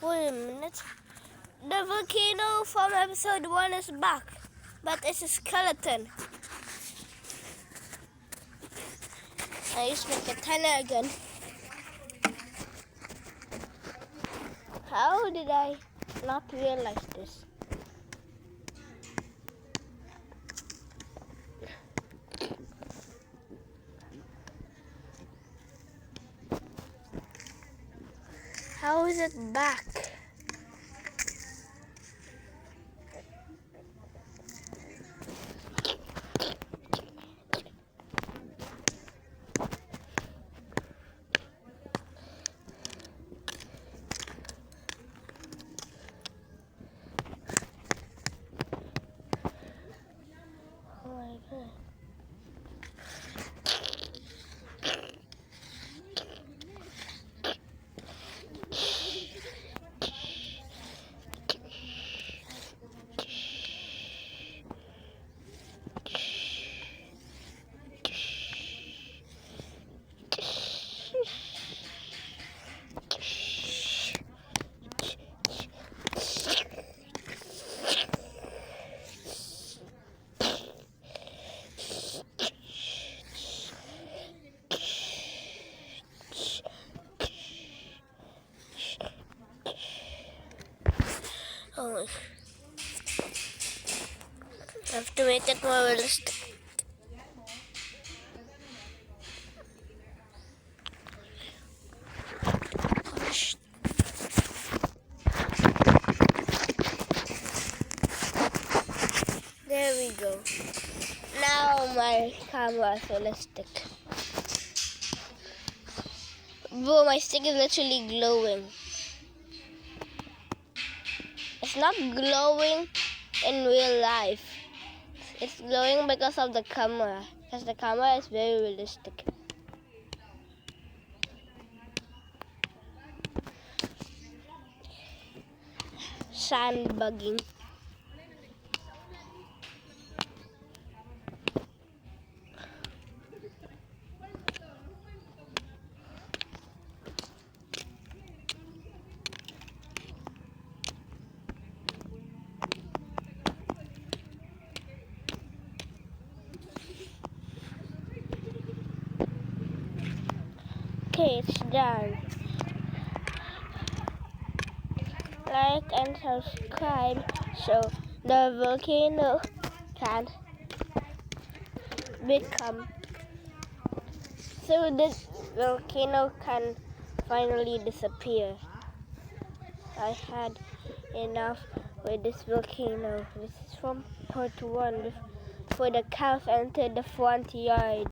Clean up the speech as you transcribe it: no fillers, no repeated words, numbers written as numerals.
Wait a minute. The volcano from episode 1 is back, but it's a skeleton. I just make a tunnel again. How did I not realize this? How is it back? Oh my God. Oh, I have to make it more realistic. There we go. Now my camera is realistic. Bro, my stick is literally glowing. It's not glowing in real life. It's glowing because of the camera. Because the camera is very realistic. Sandbugging. Okay, it's done. Like and subscribe so the volcano can become, so this volcano can finally disappear. I had enough with this volcano. This is from part 1 before the cows entered the front yard.